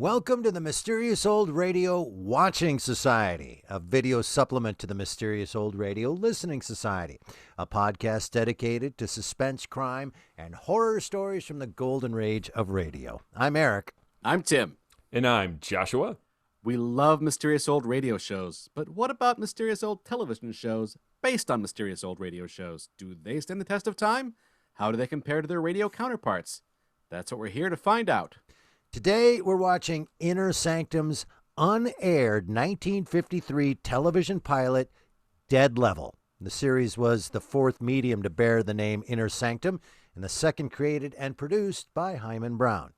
Welcome to the Mysterious Old Radio Watching Society, a video supplement to the Mysterious Old Radio Listening Society, a podcast dedicated to suspense, crime, and horror stories from the golden age of radio. I'm Eric. I'm Tim. And I'm Joshua. We love mysterious old radio shows, but what about mysterious old television shows based on mysterious old radio shows? Do they stand the test of time? How do they compare to their radio counterparts? That's what we're here to find out. Today, we're watching Inner Sanctum's unaired 1953 television pilot, Dead Level. The series was the fourth medium to bear the name Inner Sanctum, and the second created and produced by Himan Brown.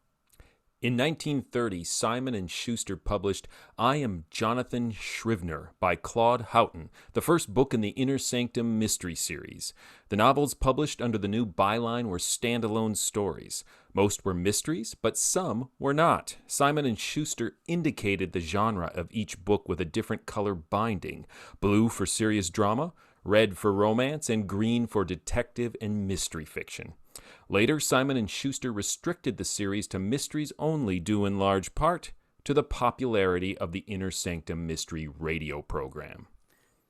In 1930, Simon & Schuster published I Am Jonathan Scrivener by Claude Houghton, the first book in the Inner Sanctum mystery series. The novels published under the new byline were standalone stories. Most were mysteries, but some were not. Simon & Schuster indicated the genre of each book with a different color binding: blue for serious drama, red for romance, and green for detective and mystery fiction. Later, Simon & Schuster restricted the series to mysteries only, due in large part to the popularity of the Inner Sanctum mystery radio program.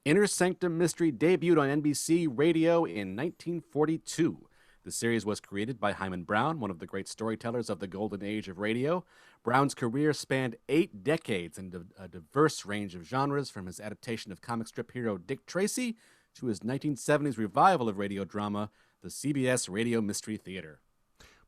Inner Sanctum Mystery debuted on NBC Radio in 1942. The series was created by Himan Brown, one of the great storytellers of the golden age of radio. Brown's career spanned 8 decades in a diverse range of genres, from his adaptation of comic strip hero Dick Tracy to his 1970s revival of radio drama, the CBS Radio Mystery Theater.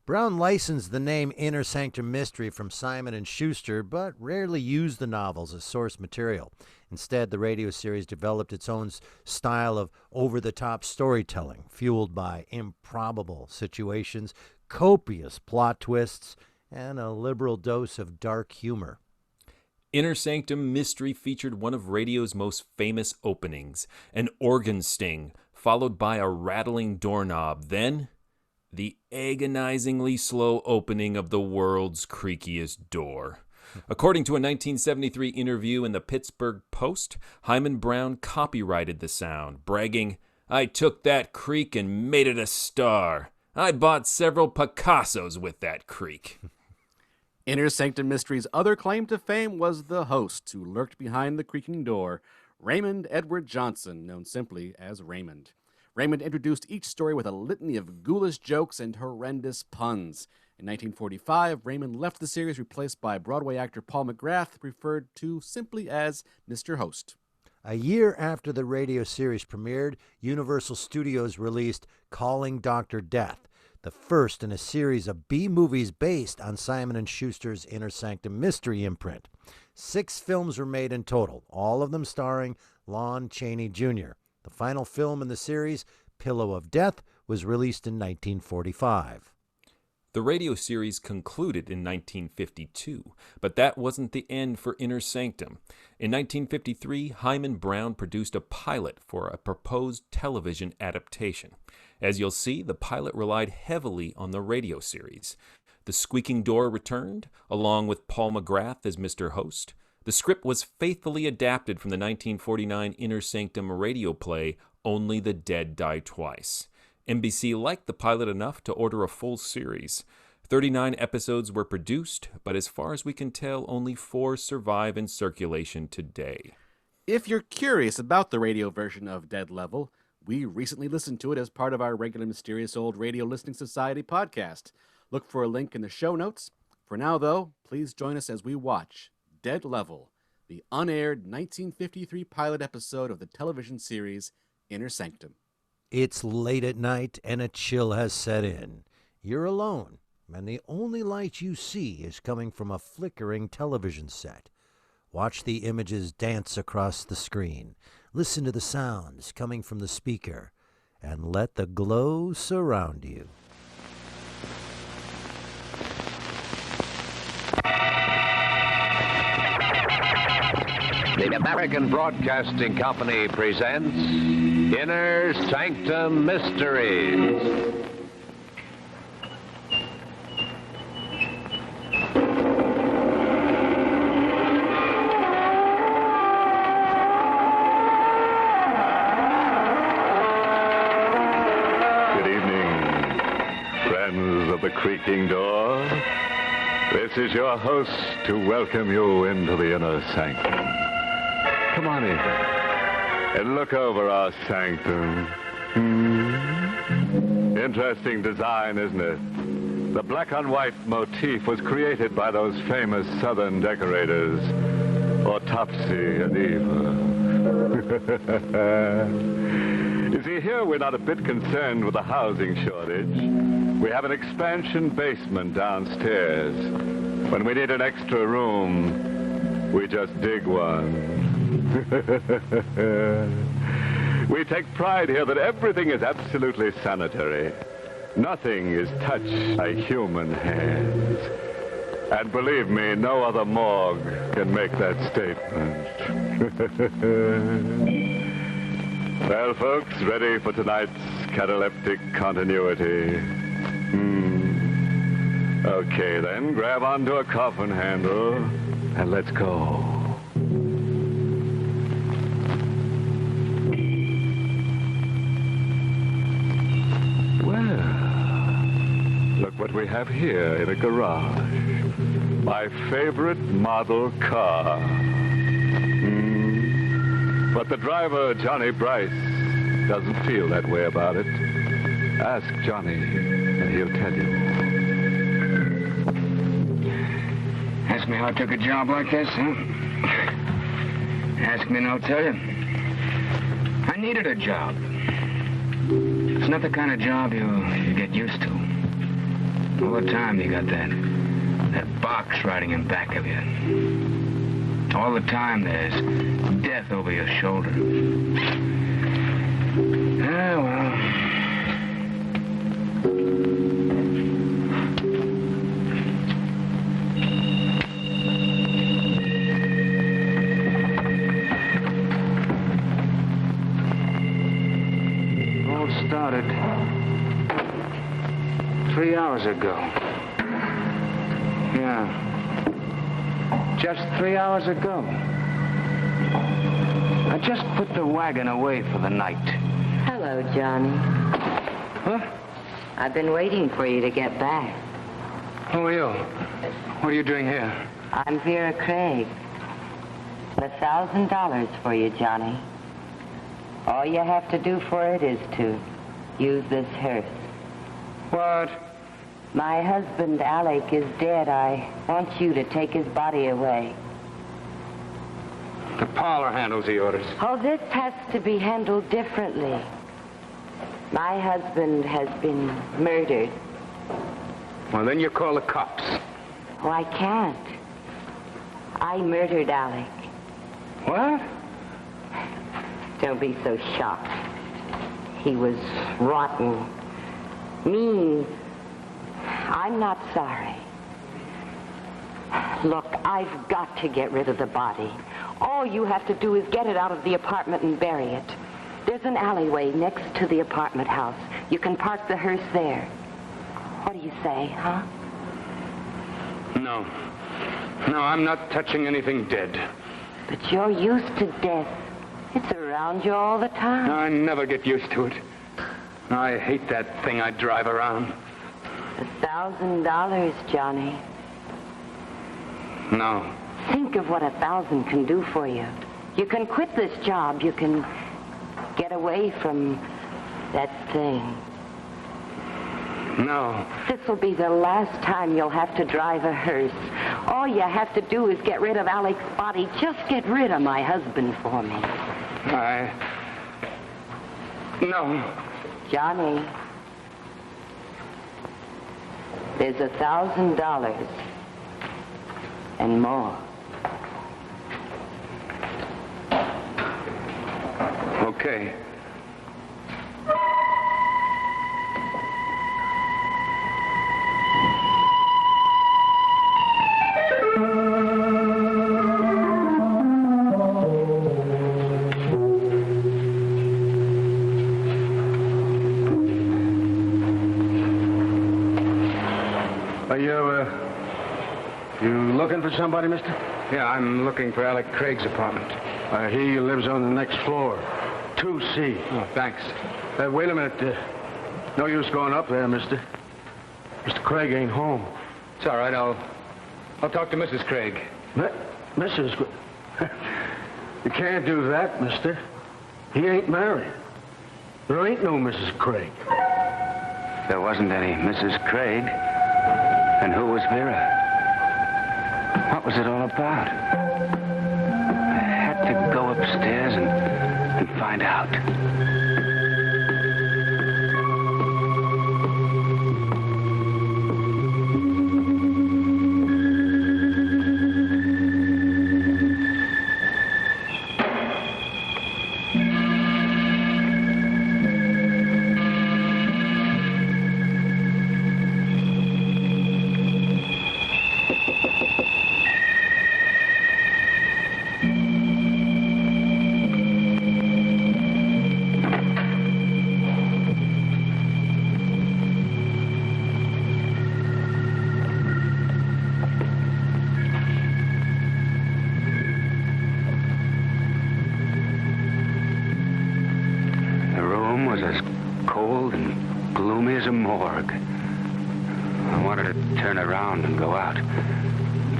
Brown licensed the name Inner Sanctum Mystery from Simon & Schuster, but rarely used the novels as source material. Instead, the radio series developed its own style of over-the-top storytelling, fueled by improbable situations, copious plot twists, and a liberal dose of dark humor. Inner Sanctum Mystery featured one of radio's most famous openings, an organ sting, followed by a rattling doorknob, then the agonizingly slow opening of the world's creakiest door. According to a 1973 interview in the Pittsburgh Post, Himan Brown copyrighted the sound, bragging, "I took that creak and made it a star. I bought several Picassos with that creak." Inner Sanctum Mystery's other claim to fame was the host who lurked behind the creaking door, Raymond Edward Johnson, known simply as Raymond. Raymond introduced each story with a litany of ghoulish jokes and horrendous puns. In 1945, Raymond left the series, replaced by Broadway actor Paul McGrath, referred to simply as Mr. Host. A year after the radio series premiered, Universal Studios released Calling Dr. Death, the first in a series of B-movies based on Simon & Schuster's Inner Sanctum mystery imprint. 6 films were made in total, all of them starring Lon Chaney Jr. The final film in the series, Pillow of Death, was released in 1945. The radio series concluded in 1952, but that wasn't the end for Inner Sanctum. In 1953, Himan Brown produced a pilot for a proposed television adaptation. As you'll see, the pilot relied heavily on the radio series. The squeaking door returned, along with Paul McGrath as Mr. Host. The script was faithfully adapted from the 1949 Inner Sanctum radio play, Only the Dead Die Twice. NBC liked the pilot enough to order a full series. 39 episodes were produced, but as far as we can tell, only 4 survive in circulation today. If you're curious about the radio version of Dead Level, we recently listened to it as part of our regular Mysterious Old Radio Listening Society podcast. Look for a link in the show notes. For now, though, please join us as we watch Dead Level, the unaired 1953 pilot episode of the television series Inner Sanctum. It's late at night and a chill has set in. You're alone, and the only light you see is coming from a flickering television set. Watch the images dance across the screen. Listen to the sounds coming from the speaker, and let the glow surround you. The American Broadcasting Company presents Inner Sanctum Mysteries. Good evening, friends of the creaking door. This is your host to welcome you into the Inner Sanctum. Come on in and look over our sanctum. Interesting design, isn't it? The black on white motif was created by those famous southern decorators, Autopsy and Eva. You see, here we're not a bit concerned with the housing shortage. We have an expansion basement downstairs. When we need an extra room, we just dig one. We take pride here that everything is absolutely sanitary. Nothing is touched by human hands. And believe me, no other morgue can make that statement. Well, folks, ready for tonight's cataleptic continuity? Okay, then, grab onto a coffin handle, and let's go. Well, look what we have here in a garage. My favorite model car. But the driver, Johnny Bryce, doesn't feel that way about it. Ask Johnny, and he'll tell you. Ask me how I took a job like this, huh? Ask me and I'll tell you. I needed a job. It's not the kind of job you get used to. All the time you got that box riding in back of you. All the time there's death over your shoulder. Ah, well. All started 3 hours ago. Yeah. Just 3 hours ago. I just put the wagon away for the night. Hello, Johnny. Huh? I've been waiting for you to get back. Who are you? What are you doing here? I'm Vera Craig. $1,000 for you, Johnny. All you have to do for it is to use this hearse. What? My husband, Alec, is dead. I want you to take his body away. The parlor handles the orders. Oh, this has to be handled differently. My husband has been murdered. Well, then you call the cops. Oh, I can't. I murdered Alec. What? Don't be so shocked. He was rotten, mean. I'm not sorry. Look, I've got to get rid of the body. All you have to do is get it out of the apartment and bury it. There's an alleyway next to the apartment house. You can park the hearse there. What do you say, huh? No. No, I'm not touching anything dead. But you're used to death. It's around you all the time. I never get used to it. I hate that thing I drive around. $1,000, Johnny. No. Think of what 1,000 can do for you. You can quit this job. You can get away from that thing. No. This will be the last time you'll have to drive a hearse. All you have to do is get rid of Alec's body. Just get rid of my husband for me. No. Johnny, there's $1,000 and more. Okay. You looking for somebody, mister? Yeah, I'm looking for Alec Craig's apartment. I hear he lives on the next floor. 2C. Oh, thanks. Wait a minute. No use going up there, mister. Mr. Craig ain't home. It's all right. I'll I'll talk to Mrs. Craig. Mrs. You can't do that, mister. He ain't married. There ain't no Mrs. Craig. There wasn't any Mrs. Craig. And who was Vera? What was it all about? I had to go upstairs and find out.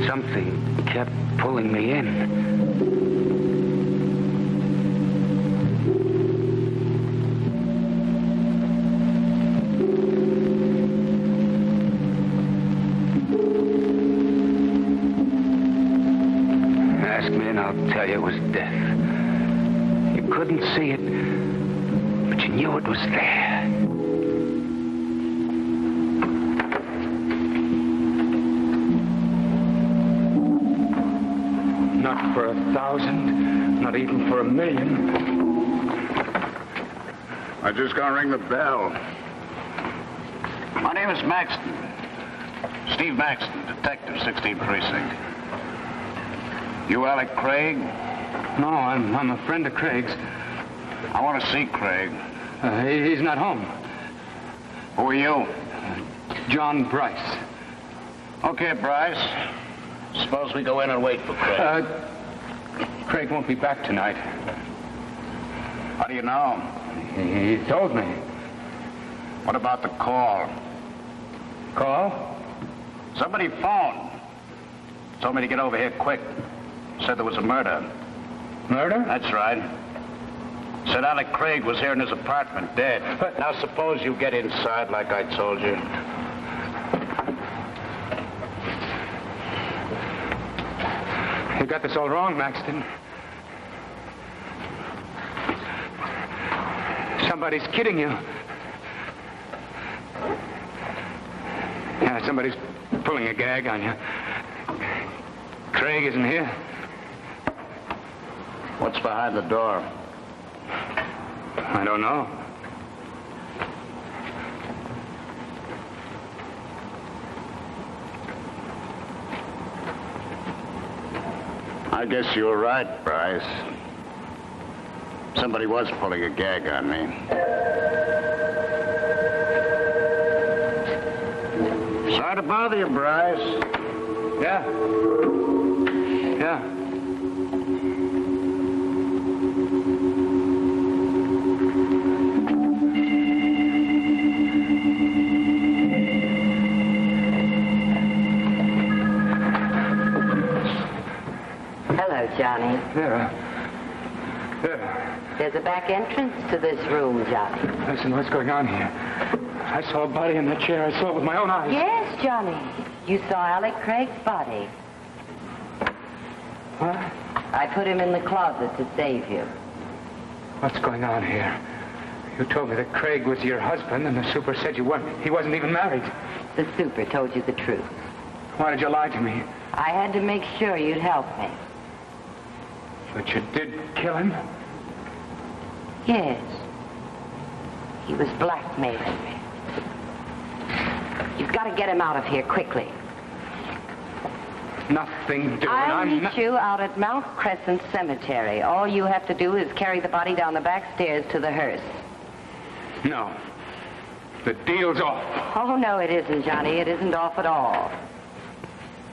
Something kept pulling me in. Ask me and I'll tell you it was death. You couldn't see it, but you knew it was there. Not for 1,000, not even for 1,000,000. I just gonna ring the bell. My name is Maxton. Steve Maxton, detective, 16th Precinct. You Alec Craig? No, I'm a friend of Craig's. I want to see Craig. He's not home. Who are you? John Bryce. Okay, Bryce. Suppose we go in and wait for Craig. Craig won't be back tonight. How do you know? He told me. What about the call? Call? Somebody phoned. Told me to get over here quick. Said there was a murder. Murder? That's right. Said Alec Craig was here in his apartment, dead. But now suppose you get inside like I told you. You got this all wrong, Maxton. Somebody's kidding you. Yeah, somebody's pulling a gag on you. Craig isn't here. What's behind the door? I don't know. I guess you were right, Bryce. Somebody was pulling a gag on me. Sorry to bother you, Bryce. Yeah. Hello, Johnny. Vera. There's a back entrance to this room, Johnny. Listen, what's going on here? I saw a body in that chair. I saw it with my own eyes. Yes, Johnny. You saw Alec Craig's body. What? I put him in the closet to save you. What's going on here? You told me that Craig was your husband, and the super said he wasn't even married. The super told you the truth. Why did you lie to me? I had to make sure you'd help me. But you did kill him? Yes. He was blackmailing me. You've got to get him out of here quickly. Nothing doing. I'll meet you out at Mount Crescent Cemetery. All you have to do is carry the body down the back stairs to the hearse. No. The deal's off. Oh, no, it isn't, Johnny. It isn't off at all.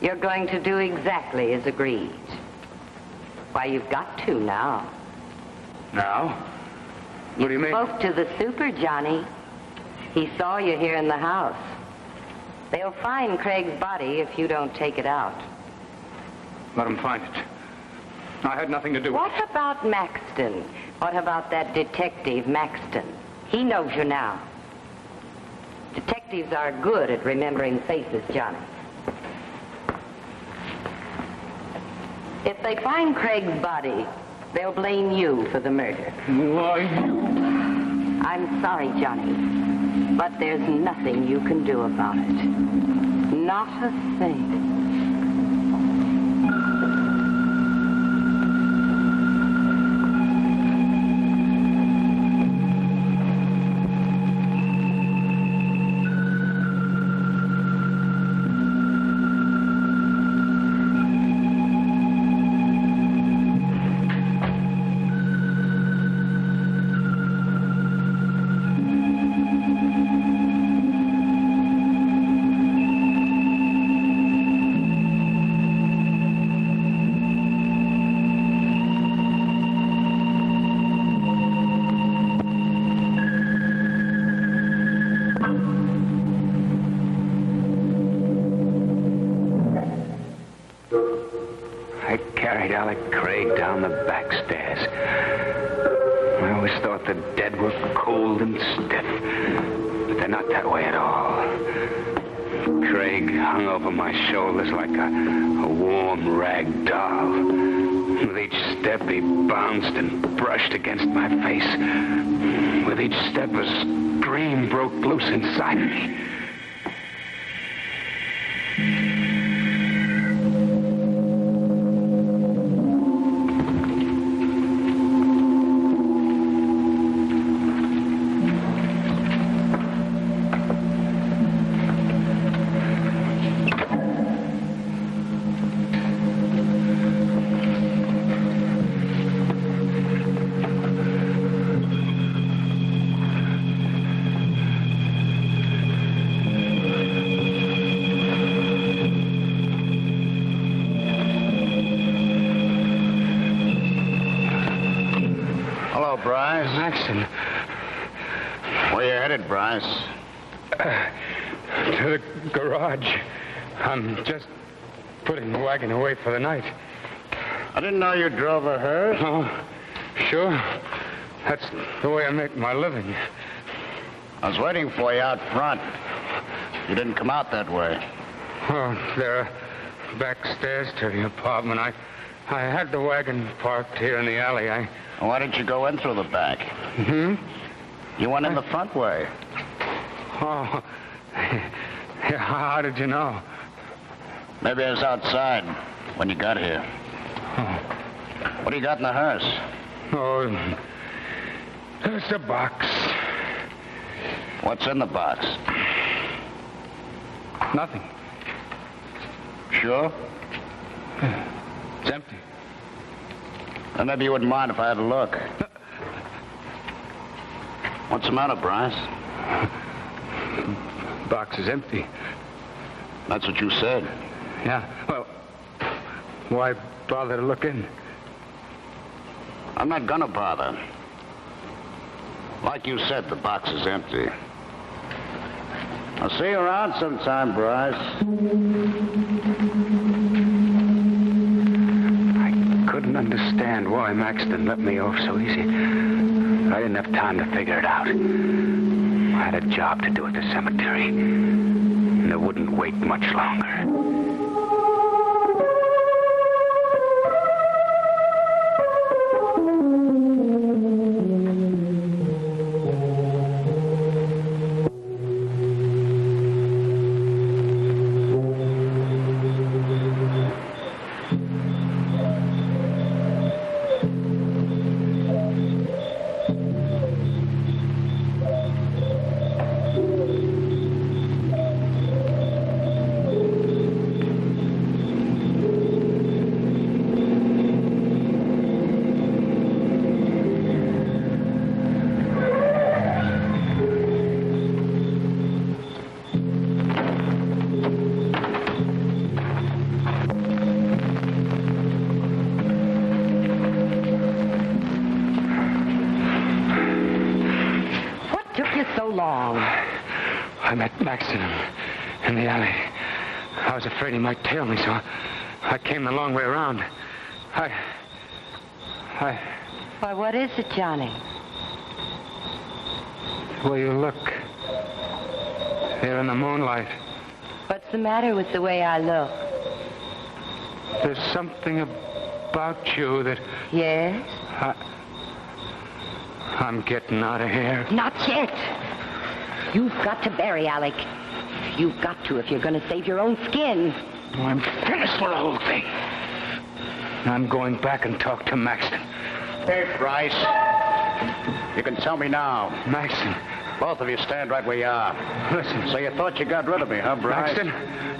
You're going to do exactly as agreed. Why, you've got to now. Now? What do you mean? Spoke to the super, Johnny. He saw you here in the house. They'll find Craig's body if you don't take it out. Let them find it. I had nothing to do with it. What about Maxton? What about that detective, Maxton? He knows you now. Detectives are good at remembering faces, Johnny. If they find Craig's body, they'll blame you for the murder. Why? I'm sorry, Johnny, but there's nothing you can do about it. Not a thing. Craig down the back stairs. I always thought the dead were cold and stiff, but they're not that way at all. Craig hung over my shoulders like a warm rag doll. With each step, he bounced and brushed against my face. With each step, a scream broke loose inside of me. Maxton. Where you headed, Bryce? To the garage. I'm just putting the wagon away for the night. I didn't know you drove a hearse. Oh, sure. That's the way I make my living. I was waiting for you out front. You didn't come out that way. Oh, there are back stairs to the apartment. I had the wagon parked here in the alley. Why didn't you go in through the back? Hmm? You went in the front way. Oh, yeah, how did you know? Maybe I was outside when you got here. Oh. What do you got in the hearse? Oh, it's a box. What's in the box? Nothing. Sure? It's empty. Then maybe you wouldn't mind if I had a look. What's the matter, Bryce? The box is empty. That's what you said. Yeah, well, why bother to look in? I'm not gonna bother. Like you said, the box is empty. I'll see you around sometime, Bryce. I couldn't understand why Maxton let me off so easy. I didn't have time to figure it out. I had a job to do at the cemetery, and I wouldn't wait much longer. I met Maxton in the alley. I was afraid he might tail me, so I came the long way around. Why, what is it, Johnny? The way you look. There in the moonlight. What's the matter with the way I look? There's something about you that... Yes? I'm getting out of here. Not yet. You've got to bury Alec. You've got to if you're going to save your own skin. I'm finished with the whole thing. I'm going back and talk to Maxton. Hey, Bryce. You can tell me now. Maxton. Both of you stand right where you are. Listen. So you thought you got rid of me, huh, Bryce? Maxton,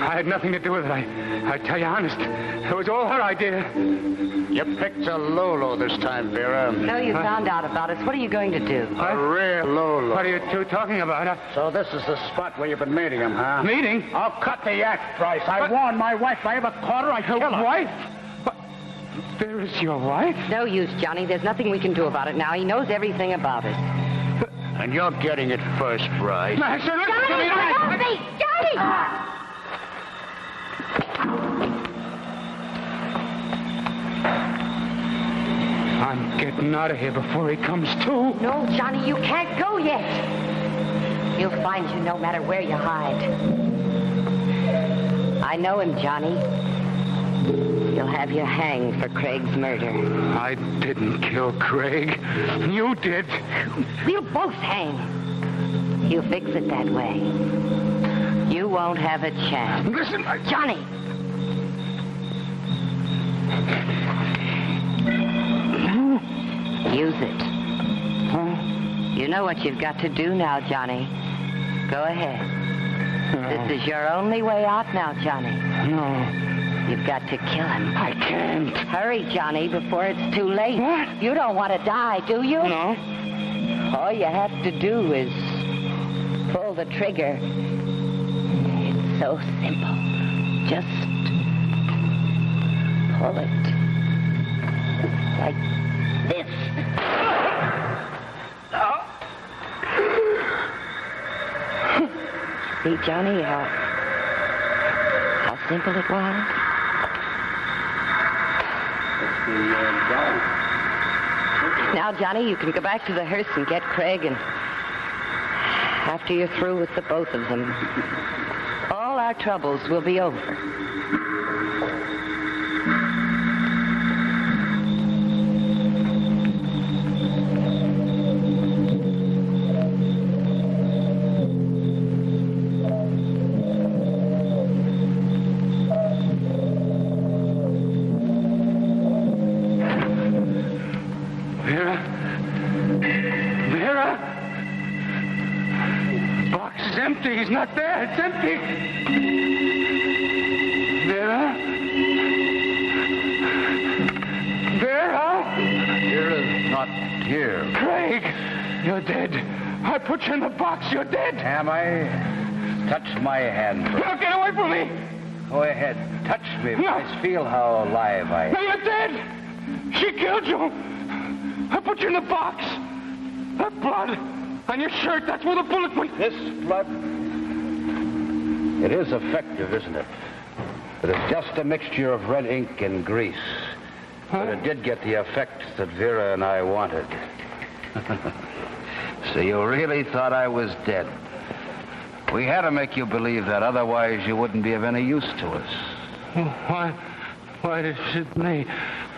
I had nothing to do with it. I tell you honest. It was all her idea. You picked a Lolo this time, Vera. No, you found out about us. What are you going to do? A real Lolo. What are you two talking about? So this is the spot where you've been meeting him, huh? Meeting? I'll cut the act, Bryce. I warned my wife. If I ever caught her, I'd kill her. Wife? There's your wife? No use, Johnny. There's nothing we can do about it now. He knows everything about us. And you're getting it first, Bryce. Maxton, listen to Johnny, me. help me! Johnny! I'm getting out of here before he comes to. No, Johnny, you can't go yet. He'll find you no matter where you hide. I know him, Johnny. He'll have you hanged for Craig's murder. I didn't kill Craig. You did. We'll both hang. He'll fix it that way. You won't have a chance. Listen, Johnny! Use it. Huh? You know what you've got to do now, Johnny. Go ahead. No. This is your only way out now, Johnny. No. You've got to kill him. I can't. Hurry, Johnny, before it's too late. What? You don't want to die, do you? No. All you have to do is pull the trigger. It's so simple. Just pull it. Like this. See, Johnny, how simple it was? Now, Johnny, you can go back to the hearse and get Craig, and after you're through with the both of them, all our troubles will be over. He's not there. It's empty. Vera? Vera? Vera's not here. Craig, you're dead. I put you in the box. You're dead. Am I? Touch my hand. No, get away from me. Go ahead. Touch me. No. I feel how alive I am. No, you're dead. She killed you. I put you in the box. That blood on your shirt, that's where the bullet went. This blood... It is effective, isn't it? But it's just a mixture of red ink and grease. But it did get the effect that Vera and I wanted. So you really thought I was dead. We had to make you believe that, otherwise you wouldn't be of any use to us. Why did it me?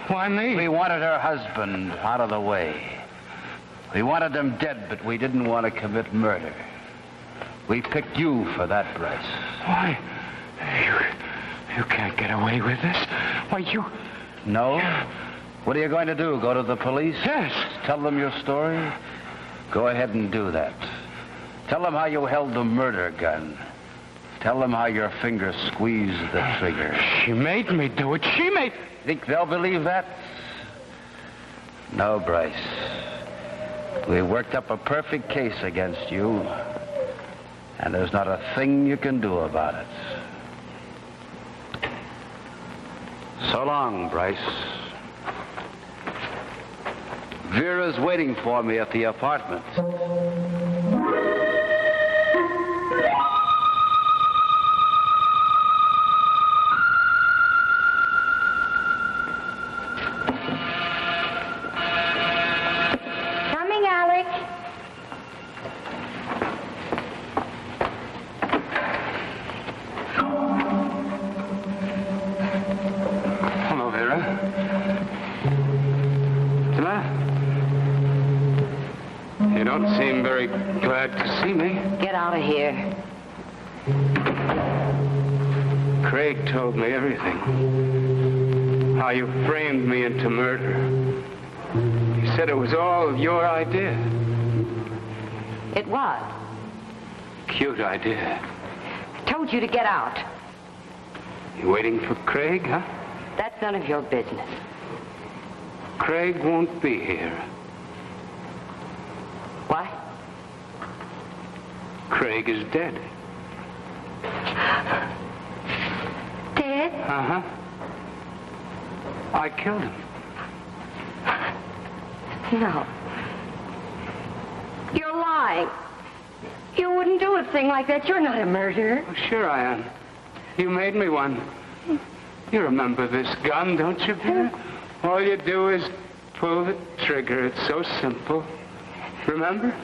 Why me? We wanted her husband out of the way. We wanted him dead, but we didn't want to commit murder. We picked you for that, Bryce. Why? You can't get away with this. Why, you... No? What are you going to do? Go to the police? Yes. Tell them your story? Go ahead and do that. Tell them how you held the murder gun. Tell them how your finger squeezed the trigger. She made me do it. She made... Think they'll believe that? No, Bryce. We worked up a perfect case against you. And there's not a thing you can do about it. So long, Bryce. Vera's waiting for me at the apartment. don't seem very glad to see me. Get out of here. Craig told me everything. How you framed me into murder. He said it was all your idea. It was. Cute idea. I told you to get out. You waiting for Craig, huh? That's none of your business. Craig won't be here. What? Craig is dead. Dead? Uh-huh. I killed him. No. You're lying. You wouldn't do a thing like that. You're not a murderer. Oh, sure I am. You made me one. You remember this gun, don't you, Peter? All you do is pull the trigger. It's so simple. Remember?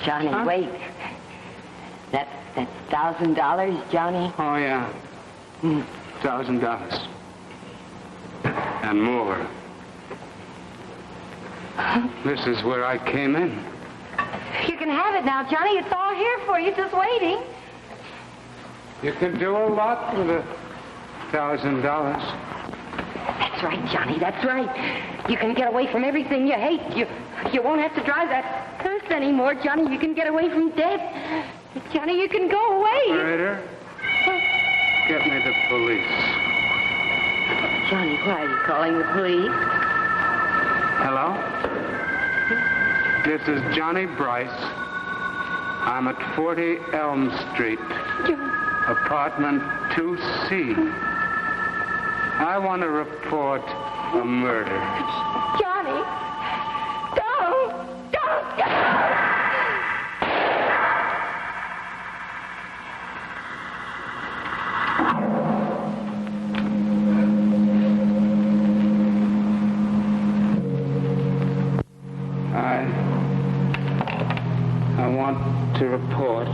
Johnny, Huh? wait. That $1,000, Johnny? Oh, yeah. $1,000. And more. This is where I came in. You can have it now, Johnny. It's all here for you, just waiting. You can do a lot with $1,000. That's right, Johnny, that's right. You can get away from everything you hate. You won't have to drive that hearse anymore, Johnny. You can get away from death. Johnny, you can go away. Operator, get me the police. Johnny, why are you calling the police? Hello? This is Johnny Bryce. I'm at 40 Elm Street, apartment 2C. I want to report a murder. Johnny! Don't! I want to report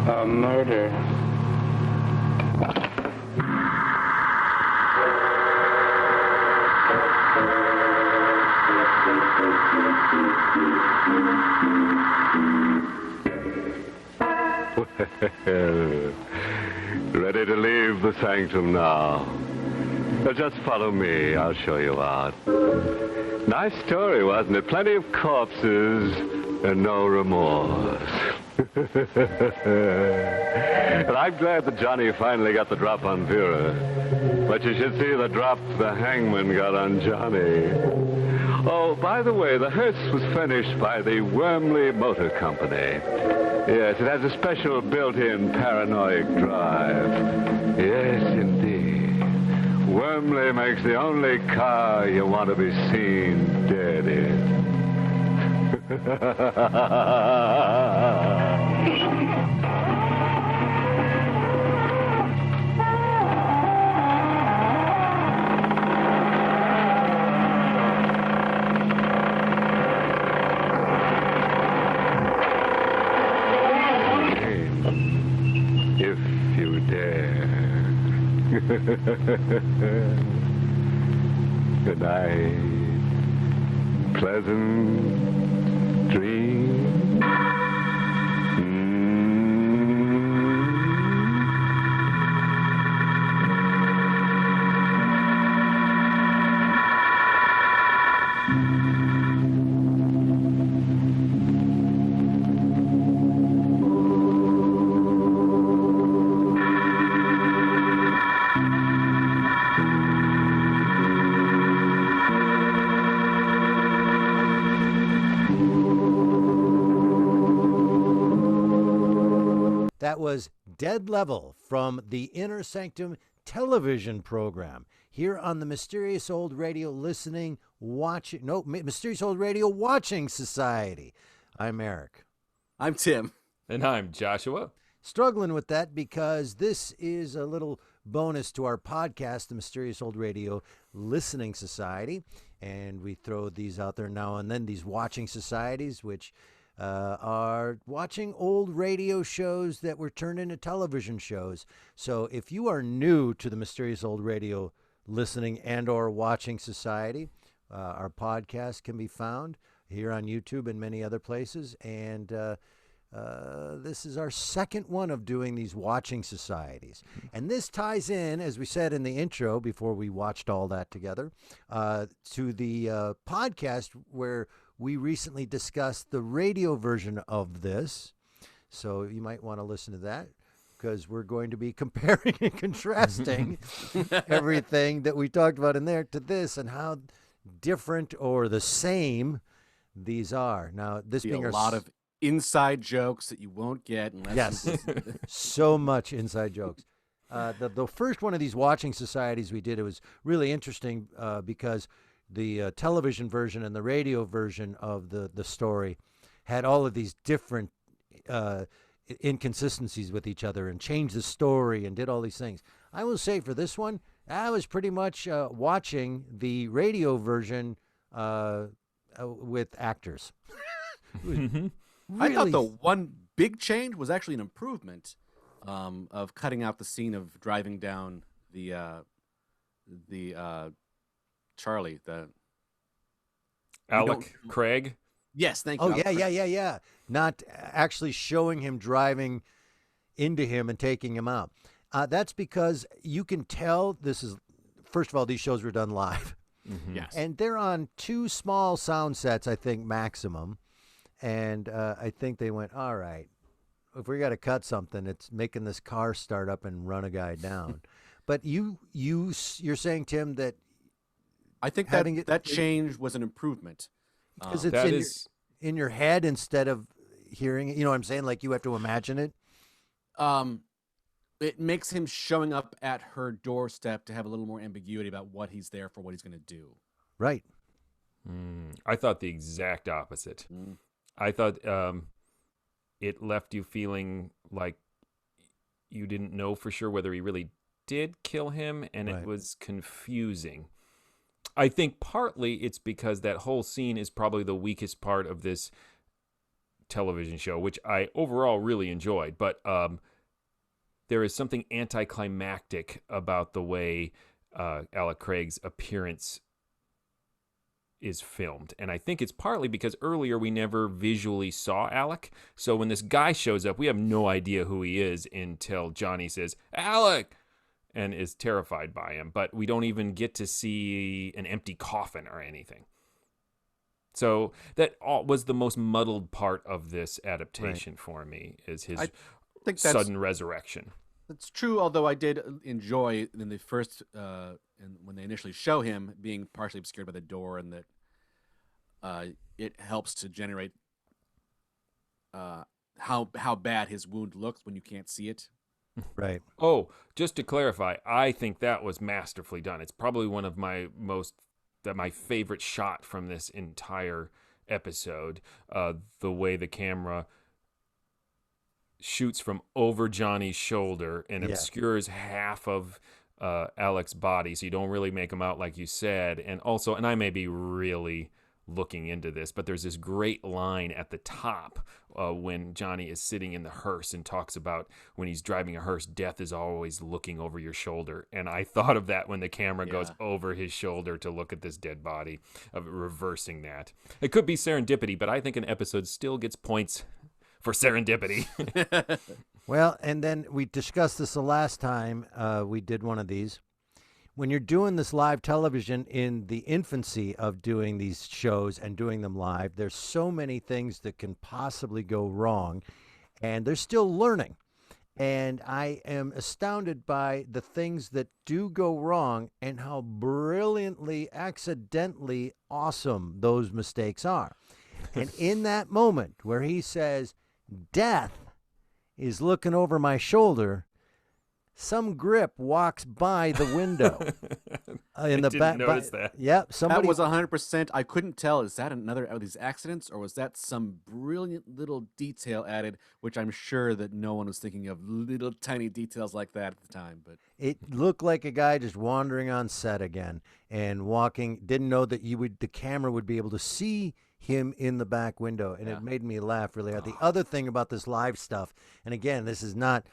a murder. Ready to leave the sanctum now. Just follow me. I'll show you out. Nice story, wasn't it? Plenty of corpses and no remorse. And I'm glad that Johnny finally got the drop on Vera. But you should see the drop the hangman got on Johnny. Oh, by the way, the hearse was furnished by the Wormley Motor Company. Yes, it has a special built-in paranoid drive. Yes, indeed. Wormley makes the only car you want to be seen dead in. If you dare. Good night. Pleasant dreams. That was Dead Level from the Inner Sanctum television program here on the Mysterious Old Radio Mysterious Old Radio Watching Society. I'm Eric. I'm Tim. And I'm Joshua. Struggling with that because this is a little bonus to our podcast, the Mysterious Old Radio Listening Society. And we throw these out there now and then, these watching societies, which are watching old radio shows that were turned into television shows. So if you are new to the Mysterious Old Radio Listening and or Watching Society, our podcast can be found here on YouTube and many other places. And this is our second one of doing these watching societies. And this ties in, as we said in the intro before we watched all that together, to the podcast where we recently discussed the radio version of this. So you might want to listen to that, because we're going to be comparing and contrasting everything that we talked about in there to this and how different or the same these are. Now, this being a lot of inside jokes that you won't get unless so much inside jokes. The first one of these watching societies we did, it was really interesting because the television version and the radio version of the story had all of these different inconsistencies with each other and changed the story and did all these things. I will say for this one, I was pretty much watching the radio version with actors. Really? I thought the one big change was actually an improvement of cutting out the scene of driving down the Charlie, the Alec Craig. Yes, thank you. Oh, yeah. Not actually showing him driving into him and taking him out. That's because you can tell this is, first of all, these shows were done live. Mm-hmm. Yes. And they're on 2 small sound sets, I think, maximum. And I think they went, all right, if we got to cut something, it's making this car start up and run a guy down. But you're saying, Tim, that I think that change was an improvement. Because it's in your head instead of hearing it. You know what I'm saying? Like you have to imagine it. It makes him showing up at her doorstep to have a little more ambiguity about what he's there for, what he's going to do. Right. I thought the exact opposite. I thought it left you feeling like you didn't know for sure whether he really did kill him, and Right. It was confusing. I think partly it's because that whole scene is probably the weakest part of this television show, which I overall really enjoyed. But there is something anticlimactic about the way Alec Craig's appearance is filmed. And I think it's partly because earlier we never visually saw Alec. So when this guy shows up, we have no idea who he is until Johnny says, "Alec!" and is terrified by him. But we don't even get to see an empty coffin or anything. So that was the most muddled part of this adaptation for me, is his sudden resurrection. That's true, although I did enjoy in the first, and when they initially show him being partially obscured by the door, and that it helps to generate how bad his wound looks when you can't see it. Right. Oh, just to clarify, I think that was masterfully done. It's probably one of my my favorite shot from this entire episode. The way the camera shoots from over Johnny's shoulder and obscures half of Alec's body, so you don't really make him out like you said. And also, and I may be really looking into this, but there's this great line at the top when Johnny is sitting in the hearse and talks about when he's driving a hearse, death is always looking over your shoulder. And I thought of that when the camera goes over his shoulder to look at this dead body, of reversing that. It could be serendipity, but I think an episode still gets points for serendipity. Well, and then we discussed this the last time we did one of these. When you're doing this live television in the infancy of doing these shows and doing them live, there's so many things that can possibly go wrong, and they're still learning. And I am astounded by the things that do go wrong and how brilliantly, accidentally awesome those mistakes are. And in that moment where he says, "Death is looking over my shoulder," some grip walks by the window. In the back. Notice that. Yep. Somebody. That was 100%. I couldn't tell. Is that another of these accidents, or was that some brilliant little detail added, which I'm sure that no one was thinking of little tiny details like that at the time. But it looked like a guy just wandering on set again and walking. Didn't know that the camera would be able to see him in the back window, and it made me laugh really hard. The other thing about this live stuff, and again, this is not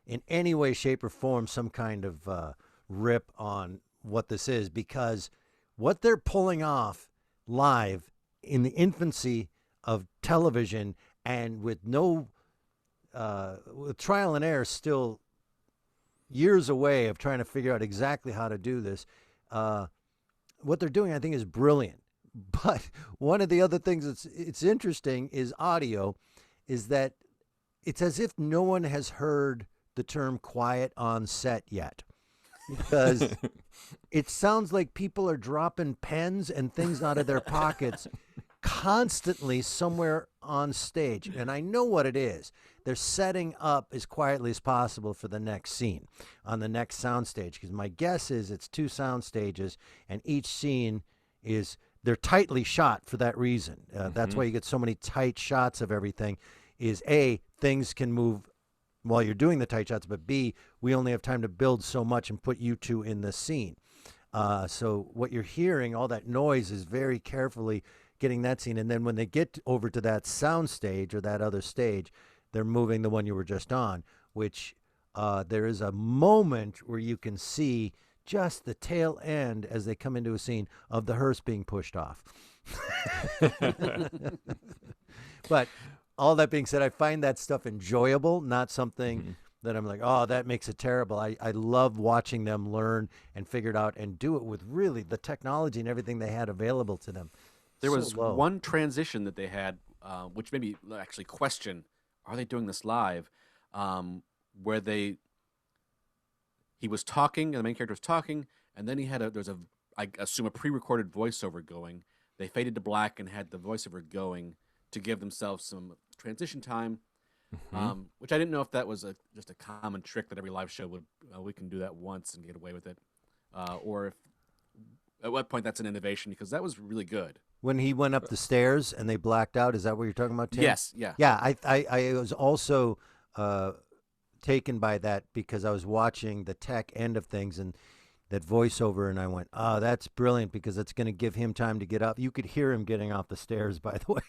in any way, shape, or form some kind of rip on what this is, because what they're pulling off live in the infancy of television and with no with trial and error still years away of trying to figure out exactly how to do this. What they're doing, I think, is brilliant. But one of the other things it's interesting is audio, is that it's as if no one has heard the term quiet on set yet. Because it sounds like people are dropping pens and things out of their pockets constantly somewhere on stage. And I know what it is. They're setting up as quietly as possible for the next scene on the next soundstage. Because my guess is it's 2 sound stages, and each scene they're tightly shot for that reason. That's why you get so many tight shots of everything, is A, things can move while you're doing the tight shots, but B, we only have time to build so much and put you two in the scene. So what you're hearing, all that noise, is very carefully getting that scene. And then when they get over to that sound stage or that other stage, they're moving the one you were just on, which there is a moment where you can see just the tail end as they come into a scene of the hearse being pushed off. But all that being said, I find that stuff enjoyable, not something that I'm like, oh, that makes it terrible. I love watching them learn and figure it out and do it with really the technology and everything they had available to them. There was one transition that they had, which made me actually question, are they doing this live? Where he was talking, and the main character was talking, and then I assume a pre-recorded voiceover going. They faded to black and had the voiceover going to give themselves some transition time, which I didn't know if that was just a common trick that every live show would, we can do that once and get away with it, or if at what point that's an innovation, because that was really good. When he went up the stairs and they blacked out, is that what you're talking about, Tim? Yes, yeah. Yeah, I was also taken by that because I was watching the tech end of things and that voiceover, and I went, oh, that's brilliant, because it's going to give him time to get up. You could hear him getting off the stairs, by the way,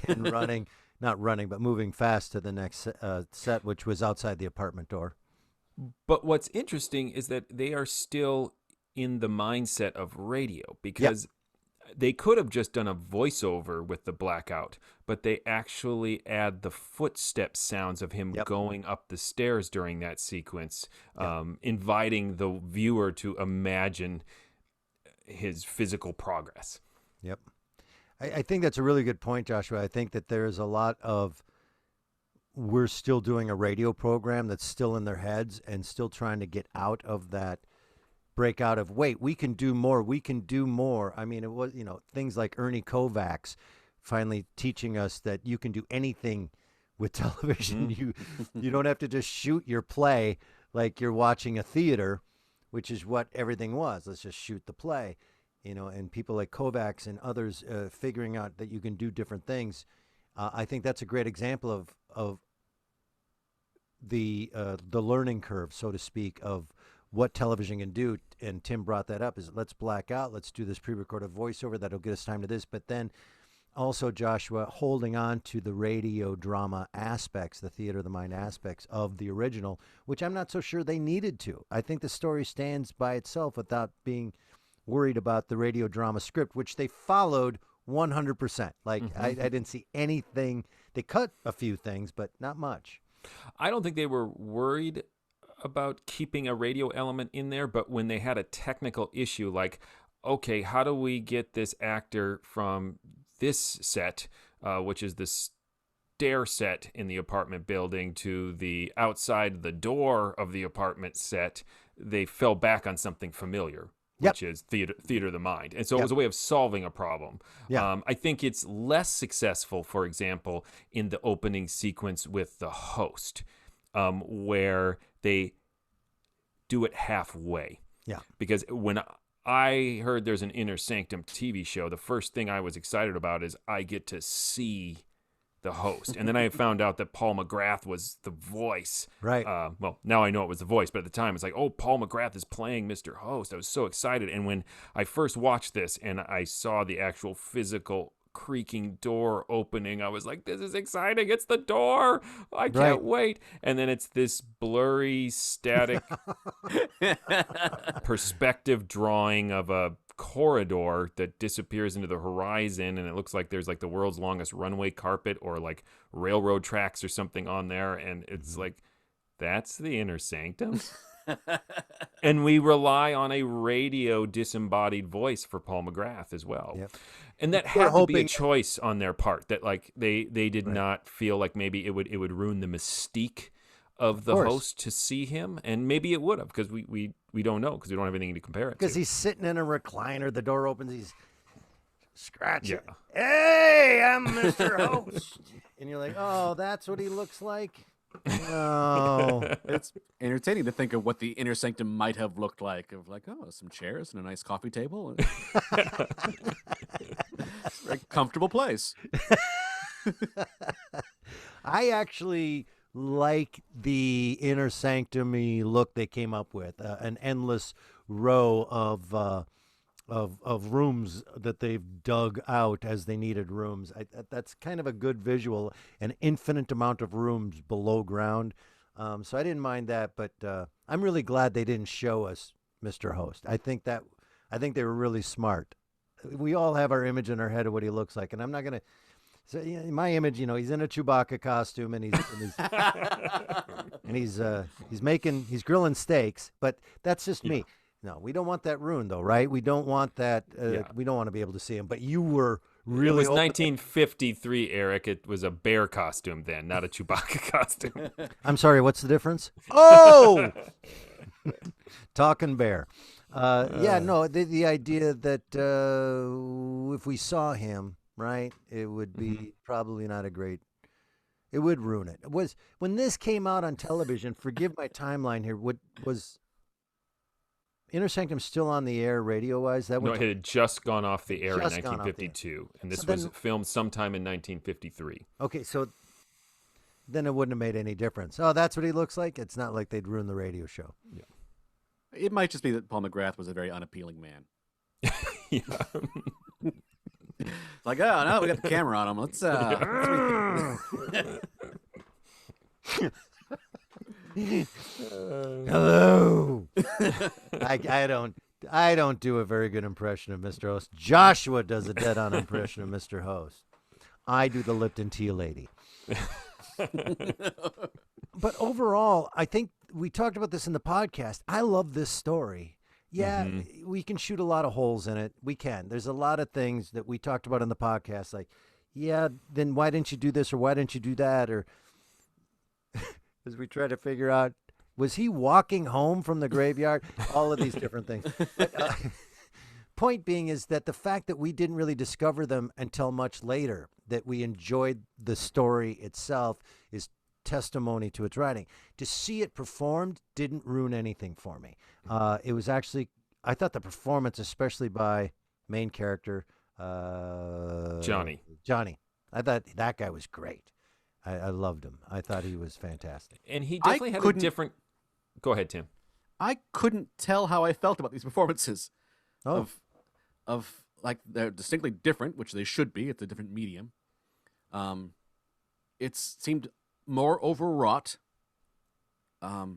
and running, not running, but moving fast to the next set, which was outside the apartment door. But what's interesting is that they are still in the mindset of radio, because they could have just done a voiceover with the blackout, but they actually add the footstep sounds of him going up the stairs during that sequence, inviting the viewer to imagine his physical progress. Yep. I think that's a really good point, Joshua. I think that there's a lot of, we're still doing a radio program that's still in their heads and still trying to get out of that breakout of, wait, we can do more. I mean, it was, things like Ernie Kovacs finally teaching us that you can do anything with television. You don't have to just shoot your play like you're watching a theater, which is what everything was. Let's just shoot the play, and people like Kovacs and others figuring out that you can do different things. I think that's a great example of the learning curve, so to speak, of what television can do. And Tim brought that up, is let's black out, let's do this pre-recorded voiceover that'll get us time to this, but then also, Joshua, holding on to the radio drama aspects, the theater of the mind aspects of the original, which I'm not so sure they needed to. I think the story stands by itself without being worried about the radio drama script, which they followed 100%. Like, I didn't see anything. They cut a few things, but not much. I don't think they were worried about keeping a radio element in there, but when they had a technical issue, like, okay, how do we get this actor from this set, which is the stair set in the apartment building, to the outside the door of the apartment set, they fell back on something familiar, which is theater of the mind. And so it was a way of solving a problem. I think it's less successful, for example, in the opening sequence with the host, where they do it halfway. Yeah. Because when I heard there's an Inner Sanctum TV show, the first thing I was excited about is I get to see the host. And then I found out that Paul McGrath was the voice. Right. Well, now I know it was the voice, but at the time it's like, oh, Paul McGrath is playing Mr. Host. I was so excited. And when I first watched this and I saw the actual physical creaking door opening, I was like, this is exciting. It's the door. I can't wait. And then it's this blurry, static perspective drawing of a corridor that disappears into the horizon, and it looks like there's like the world's longest runway carpet or like railroad tracks or something on there, and it's like, that's the Inner Sanctum. And we rely on a radio disembodied voice for Paul McGrath as well. Yep. And that had to be a choice on their part, that like they did not feel like maybe it would ruin the mystique of the host to see him, and maybe it would have, because we don't know, because we don't have anything to compare it to. Because he's sitting in a recliner, the door opens, he's scratching. Yeah. Hey, I'm Mr. Host. And you're like, oh, that's what he looks like? No. It's entertaining to think of what the Inner Sanctum might have looked like. Of like, oh, some chairs and a nice coffee table. And it's a very comfortable place. I actually like the Inner Sanctum-y look they came up with, an endless row of rooms that they've dug out as they needed rooms. That's kind of a good visual, an infinite amount of rooms below ground. So I didn't mind that, but I'm really glad they didn't show us Mr. Host. I think they were really smart. We all have our image in our head of what he looks like, and I'm not gonna. So my image, he's in a Chewbacca costume and he's grilling steaks, but that's just me. No, we don't want that ruined, though, right? We don't want that. We don't want to be able to see him. But you were really. It was 1953, Eric. It was a bear costume then, not a Chewbacca costume. I'm sorry. What's the difference? Oh, talking bear. The idea that if we saw him, right, it would be probably not a great. It would ruin it. When this came out on television? Forgive my timeline here. Was Inner Sanctum still on the air radio-wise? No, it had just gone off the air in 1952, and this was filmed sometime in 1953. Okay, so then it wouldn't have made any difference. Oh, that's what he looks like? It's not like they'd ruin the radio show. Yeah. It might just be that Paul McGrath was a very unappealing man. Yeah. It's like, oh, now we got the camera on him. Let's Hello. I don't do a very good impression of Mr. Host. Joshua does a dead-on impression of Mr. Host. I do the Lipton tea lady. But overall, I think we talked about this in the podcast. I love this story. Yeah, we can shoot a lot of holes in it. We can. There's a lot of things that we talked about in the podcast, like, yeah, then why didn't you do this or why didn't you do that? Or as we try to figure out, was he walking home from the graveyard? All of these different things. But, point being is that the fact that we didn't really discover them until much later, that we enjoyed the story itself, is testimony to its writing. To see it performed didn't ruin anything for me. It was actually, I thought the performance, especially by main character Johnny. I thought that guy was great. I loved him. I thought he was fantastic. And he definitely had a different. Go ahead, Tim. I couldn't tell how I felt about these performances. Oh. Of like, they're distinctly different, which they should be. It's a different medium. It seemed more overwrought. But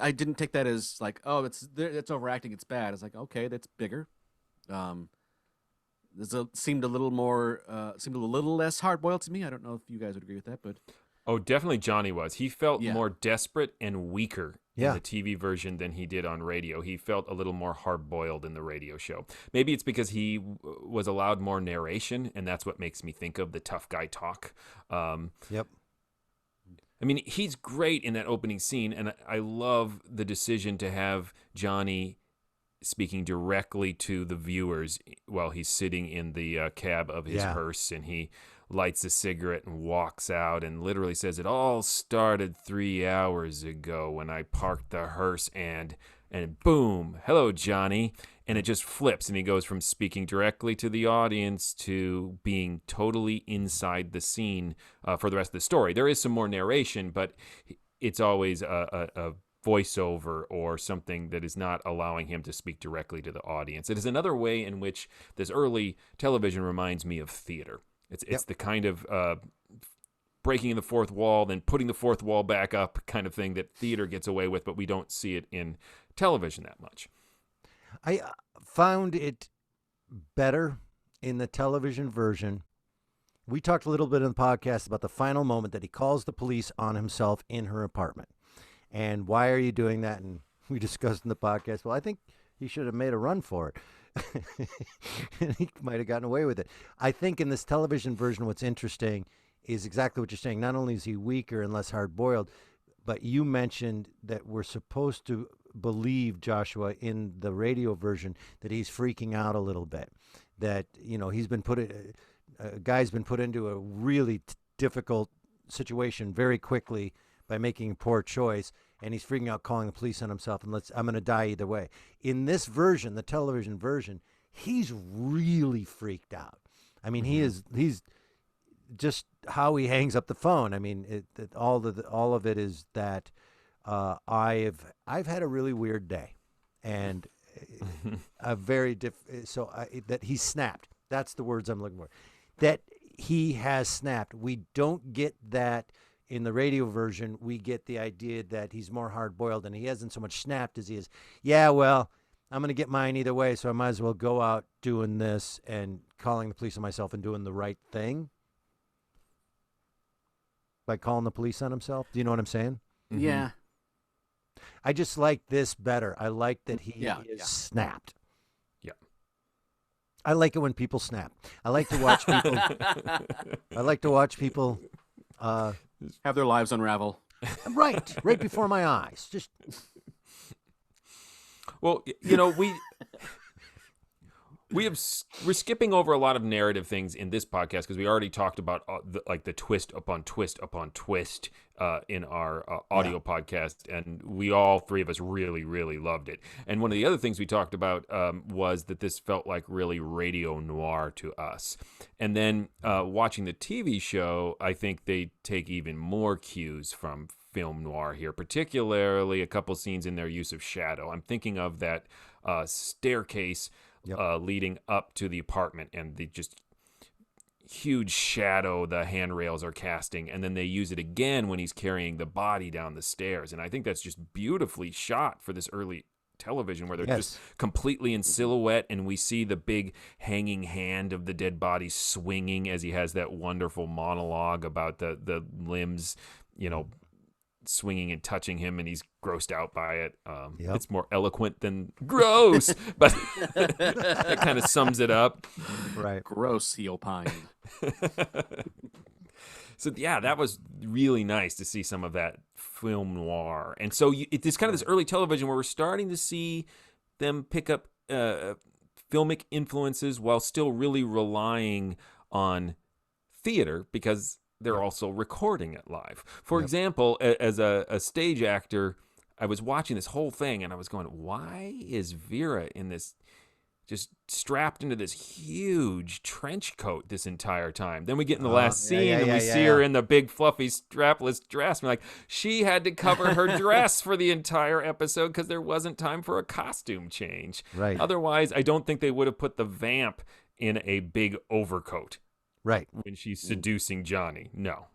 I didn't take that as like, oh, it's overacting, it's bad. It's like, okay, that's bigger. Seemed a little less hard boiled to me. I don't know if you guys would agree with that, but definitely Johnny was. He felt more desperate and weaker in the TV version than he did on radio. He felt a little more hard boiled in the radio show. Maybe it's because he was allowed more narration, and that's what makes me think of the tough guy talk. Yep. I mean, he's great in that opening scene, and I love the decision to have Johnny speaking directly to the viewers while he's sitting in the cab of his hearse, and he lights a cigarette and walks out and literally says, it all started 3 hours ago when I parked the hearse and boom, hello, Johnny. And it just flips, and he goes from speaking directly to the audience to being totally inside the scene for the rest of the story. There is some more narration, but it's always a voiceover or something that is not allowing him to speak directly to the audience. It is another way in which this early television reminds me of theater. It's the kind of breaking the fourth wall, then putting the fourth wall back up kind of thing that theater gets away with, but we don't see it in television that much. I found it better in the television version. We talked a little bit in the podcast about the final moment that he calls the police on himself in her apartment. And why are you doing that? And we discussed in the podcast, well, I think he should have made a run for it. And he might have gotten away with it. I think in this television version, what's interesting is exactly what you're saying. Not only is he weaker and less hard-boiled, but you mentioned that we're supposed to believe, Joshua, in the radio version that he's freaking out a little bit. That, he's been a guy's been put into a really difficult situation very quickly by making a poor choice, and he's freaking out, calling the police on himself, and I'm going to die either way. In this version, the television version, he's really freaked out. I mean, he's just how he hangs up the phone. I mean, all of it is that I've had a really weird day, and a very that he snapped. That's the words I'm looking for. That he has snapped. We don't get that in the radio version. We get the idea that he's more hard-boiled, and he hasn't so much snapped as he is, yeah, well, I'm going to get mine either way, so I might as well go out doing this and calling the police on myself and doing the right thing by calling the police on himself. Do you know what I'm saying? Mm-hmm. Yeah. I just like this better. I like that he is snapped. I like it when people snap. I like to watch people. I like to watch people have their lives unravel. Right before my eyes. Just. Well, we're skipping over a lot of narrative things in this podcast because we already talked about the twist upon twist upon twist in our audio podcast, and we all three of us really, really loved it. And one of the other things we talked about was that this felt like really radio noir to us. And then watching the TV show, I think they take even more cues from film noir here, particularly a couple scenes in their use of shadow. I'm thinking of that staircase leading up to the apartment and the just huge shadow the handrails are casting, and then they use it again when he's carrying the body down the stairs. And I think that's just beautifully shot for this early television where they're just completely in silhouette, and we see the big hanging hand of the dead body swinging as he has that wonderful monologue about the limbs, swinging and touching him, and he's grossed out by it. It's more eloquent than gross, but that kind of sums it up. Right. Gross, he opined. So yeah, that was really nice to see some of that film noir. And so it's kind of this early television where we're starting to see them pick up filmic influences while still really relying on theater because they're also recording it live. For example, as a stage actor, I was watching this whole thing and I was going, why is Vera in this, just strapped into this huge trench coat this entire time? Then we get in the last scene and we see her in the big fluffy strapless dress. We're like, she had to cover her dress for the entire episode because there wasn't time for a costume change. Right. Otherwise, I don't think they would have put the vamp in a big overcoat. Right. When she's seducing Johnny. No.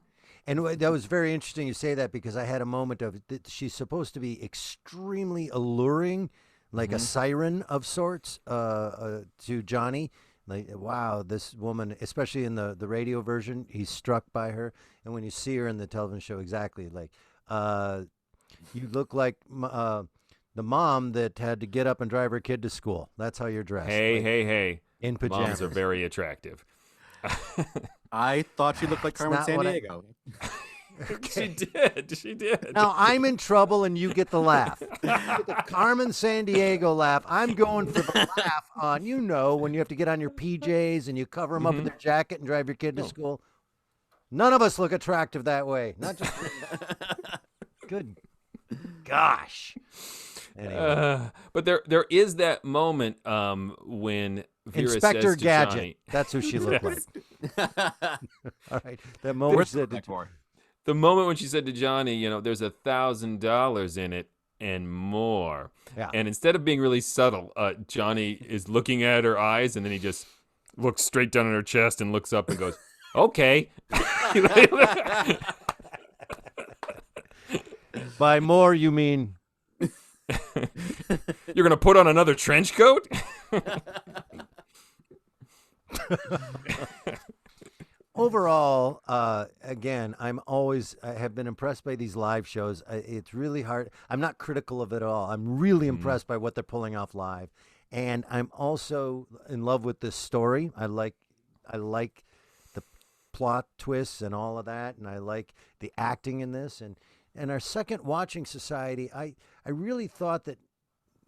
And that was very interesting you say that because I had a moment of she's supposed to be extremely alluring, like a siren of sorts to Johnny. Like, wow, this woman, especially in the radio version, he's struck by her. And when you see her in the television show, exactly, like, you look like the mom that had to get up and drive her kid to school. That's how you're dressed. Hey. In pajamas. Moms are very attractive. I thought she looked like Carmen Sandiego. Okay. She did. Now I'm in trouble and you get the laugh. You get the Carmen Sandiego laugh. I'm going for the laugh on, when you have to get on your PJs and you cover them up in their jacket and drive your kid to school. None of us look attractive that way. Not just good gosh. Anyway. But there is that moment when Vera Inspector says to Gadget. Johnny, that's who she looked like. All right. That moment the moment when she said to Johnny, there's $1,000 in it and more. Yeah. And instead of being really subtle, Johnny is looking at her eyes, and then he just looks straight down at her chest and looks up and goes, okay. By more, you mean You're going to put on another trench coat? Overall, again, I have been impressed by these live shows. It's really hard. I'm not critical of it at all. I'm really impressed by what they're pulling off live. And I'm also in love with this story. I like the plot twists and all of that. And I like the acting in this. And our second watching society, I really thought that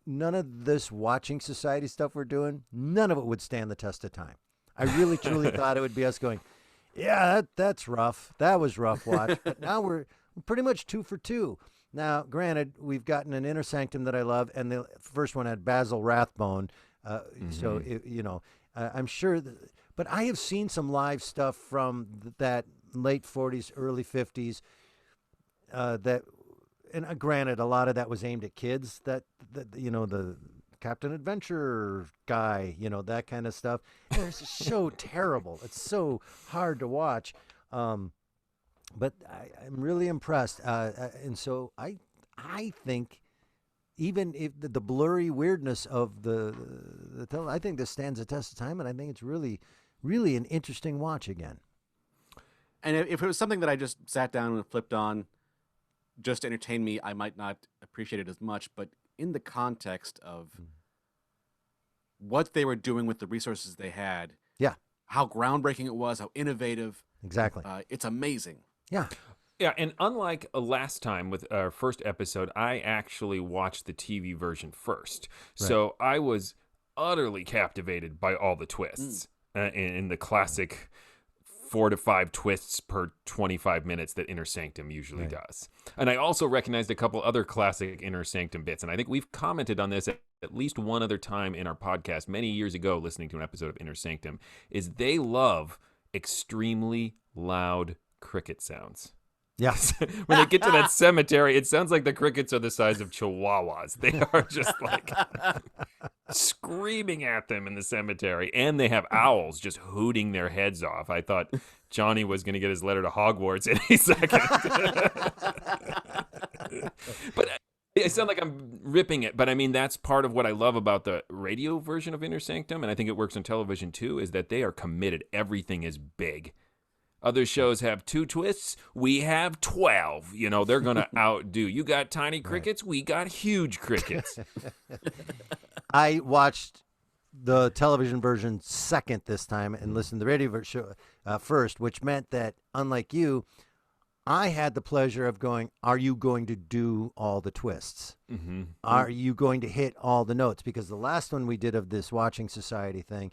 none of this watching society stuff we're doing, none of it would stand the test of time. I really, truly thought it would be us going, yeah, that's rough. That was rough watch. But now we're pretty much 2 for 2. Now, granted, we've gotten an Inner Sanctum that I love, and the first one had Basil Rathbone. So, I'm sure. But I have seen some live stuff from that late 40s, early 50s and granted, a lot of that was aimed at kids, that the Captain Adventure guy, that kind of stuff. And it's so terrible. It's so hard to watch. But I'm really impressed. And so I think even if the blurry weirdness of the I think this stands the test of time, and I think it's really, really an interesting watch again. And if it was something that I just sat down and flipped on just to entertain me, I might not appreciate it as much. But in the context of what they were doing with the resources they had, yeah, how groundbreaking it was, how innovative, exactly, it's amazing. Yeah. Yeah, and unlike last time with our first episode, I actually watched the TV version first. Right. So I was utterly captivated by all the twists in the classic 4 to 5 twists per 25 minutes that Inner Sanctum usually does. And I also recognized a couple other classic Inner Sanctum bits, and I think we've commented on this at least one other time in our podcast many years ago, listening to an episode of Inner Sanctum, is they love extremely loud cricket sounds. Yes. When they get to that cemetery, it sounds like the crickets are the size of chihuahuas. They are just like screaming at them in the cemetery. And they have owls just hooting their heads off. I thought Johnny was going to get his letter to Hogwarts any second. But I sound like I'm ripping it. But I mean, that's part of what I love about the radio version of Inner Sanctum. And I think it works on television too, is that they are committed. Everything is big. Other shows have 2 twists. We have 12. They're going to outdo. You got tiny crickets. We got huge crickets. I watched the television version second this time and listened to the radio version first, which meant that, unlike you, I had the pleasure of going, are you going to do all the twists? Mm-hmm. Are you going to hit all the notes? Because the last one we did of this Watching Society thing,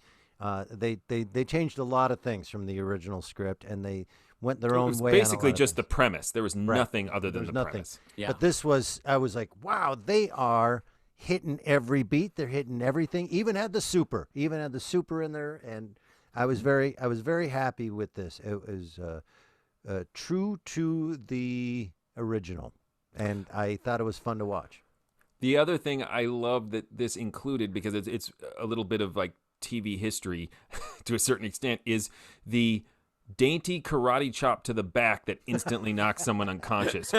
they changed a lot of things from the original script, and they went their own way. Basically, just the premise. There was nothing other than the premise. Yeah. But this was, I was like, wow, they are hitting every beat. They're hitting everything. Even had the super in there, and I was very happy with this. It was true to the original, and I thought it was fun to watch. The other thing I love that this included, because it's a little bit of like TV history to a certain extent, is the dainty karate chop to the back that instantly knocks someone unconscious.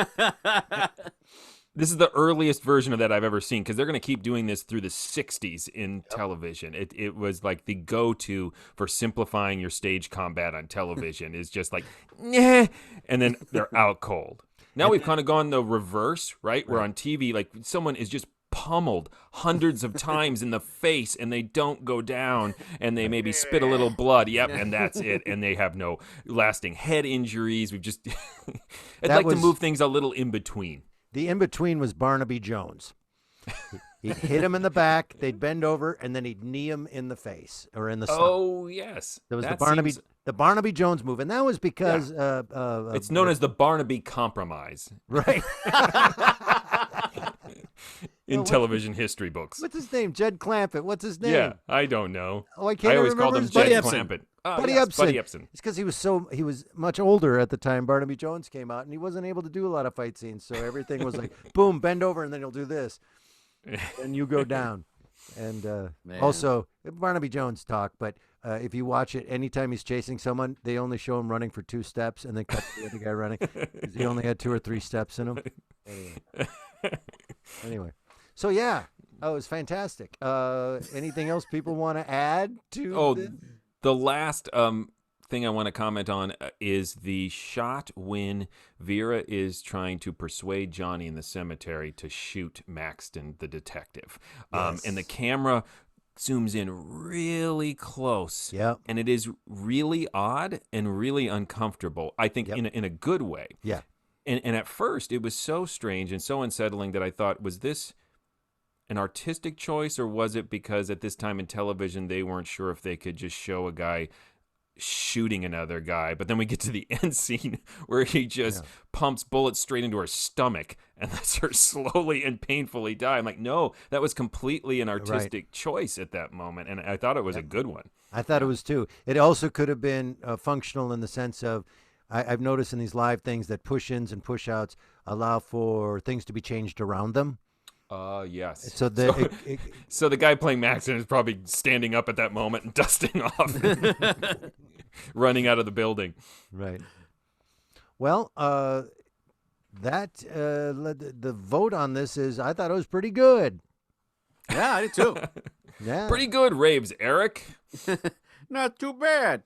This is the earliest version of that I've ever seen, because they're going to keep doing this through the 60s in television. It was like the go-to for simplifying your stage combat on television, is just like, nah, and then they're out cold. Now we've kind of gone the reverse, right? Where on TV, like, someone is just pummeled hundreds of times in the face, and they don't go down, and they maybe spit a little blood. Yep, and that's it. And they have no lasting head injuries. We've just to move things a little in between. The in between was Barnaby Jones. He'd hit him in the back, they'd bend over, and then he'd knee him in the face or in the stomach. Oh yes, there was the Barnaby Jones move, and that was because it's known as the Barnaby Compromise, right? In television history books. What's his name? Jed Clampett. What's his name? Yeah, I don't know. Oh, I always called him Jed Clampett. Buddy Upson. It's because he was much older at the time Barnaby Jones came out, and he wasn't able to do a lot of fight scenes, so everything was like, boom, bend over, and then he'll do this, and you go down. And also, Barnaby Jones talk, but if you watch it, anytime he's chasing someone, they only show him running for 2 steps, and then cut to the other guy running, because he only had 2 or 3 steps in him. Anyway. So yeah, it was fantastic. Anything else people want to add to this? The last thing I want to comment on is the shot when Vera is trying to persuade Johnny in the cemetery to shoot Maxton, the detective. Yes. And the camera zooms in really close. Yep. And it is really odd and really uncomfortable, I think, in a good way. Yeah. And at first, it was so strange and so unsettling that I thought, was this an artistic choice, or was it because at this time in television they weren't sure if they could just show a guy shooting another guy? But then we get to the end scene where he just pumps bullets straight into her stomach and lets her slowly and painfully die. I'm like, no, that was completely an artistic choice at that moment, and I thought it was a good one. I thought it was too. It also could have been functional in the sense of, I've noticed in these live things that push-ins and push-outs allow for things to be changed around them. Yes. So so the guy playing Maxton is probably standing up at that moment and dusting off, running out of the building. Right. Well, the vote on this is, I thought it was pretty good. Yeah, I did too. Yeah. Pretty good raves, Eric. Not too bad.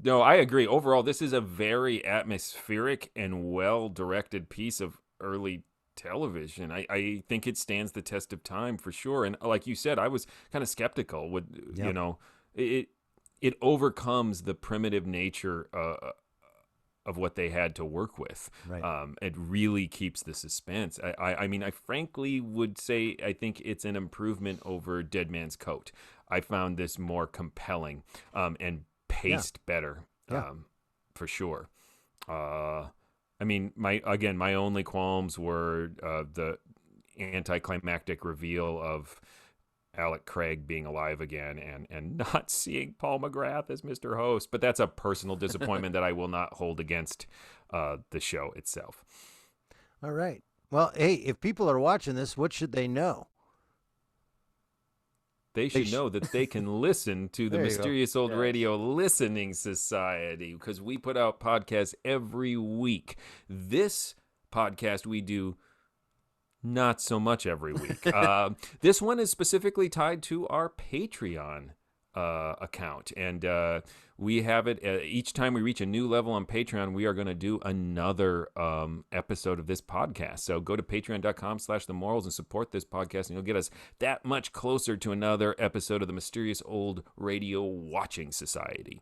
No, I agree. Overall, this is a very atmospheric and well-directed piece of early television. I think it stands the test of time for sure. And like you said, I was kind of skeptical. You know, it overcomes the primitive nature of what they had to work with. Right. It really keeps the suspense. I mean, I frankly would say I think it's an improvement over Dead Man's Coat. I found this more compelling and paced better, for sure. I mean, my only qualms were the anticlimactic reveal of Alec Craig being alive again and not seeing Paul McGrath as Mr. Host. But that's a personal disappointment that I will not hold against the show itself. All right. Well, hey, if people are watching this, what should they know? They should know that they can listen to the There you Mysterious Old Radio Listening Society, because we put out podcasts every week. This podcast we do not so much every week. This one is specifically tied to our Patreon account, and we have it each time we reach a new level on Patreon. We are going to do another episode of this podcast. So go to patreon.com/themorals and support this podcast, and you'll get us that much closer to another episode of the Mysterious Old Radio Watching Society.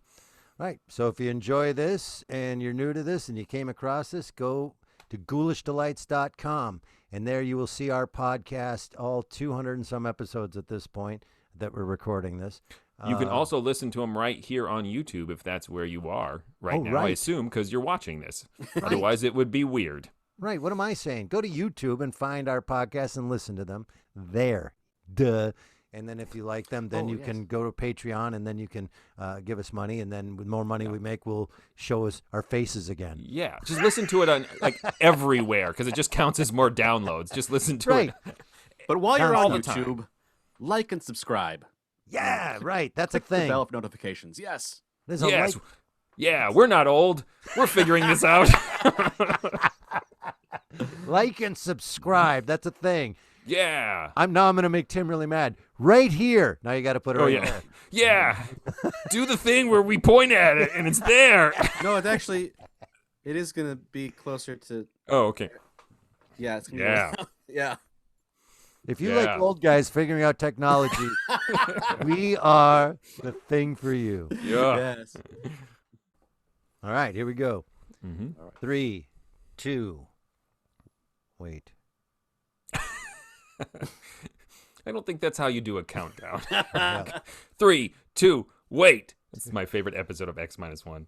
Right. So if you enjoy this and you're new to this and you came across this, go to ghoulishdelights.com, and there you will see our podcast, all 200 and some episodes at this point that we're recording this. You can also listen to them right here on YouTube if that's where you are now, right. I assume, because you're watching this. Otherwise, it would be weird. Right. What am I saying? Go to YouTube and find our podcasts and listen to them there. Duh. And then if you like them, then you can go to Patreon, and then you can give us money. And then with more money we make, we'll show us our faces again. Yeah. Just listen to it on everywhere, because it just counts as more downloads. Just listen to it. But while you're on Non-stop. YouTube, like and subscribe. Yeah, right. That's a Click the thing. bell for notifications. Yes. There's a Yes. Yeah, we're not old. We're figuring this out. like and subscribe. That's a thing. Yeah. I'm going to make Tim really mad. Right here. Now you got to put it right there. Yeah. Do the thing where we point at it and it's there. No, it's actually, it is going to be closer to. Oh, okay. Yeah. It's gonna Yeah. Be yeah. If you like old guys figuring out technology, we are the thing for you. Yeah. Yes. All right, here we go. Mm-hmm. 3, 2, wait. I don't think that's how you do a countdown. 3, 2, wait. It's my favorite episode of X-1.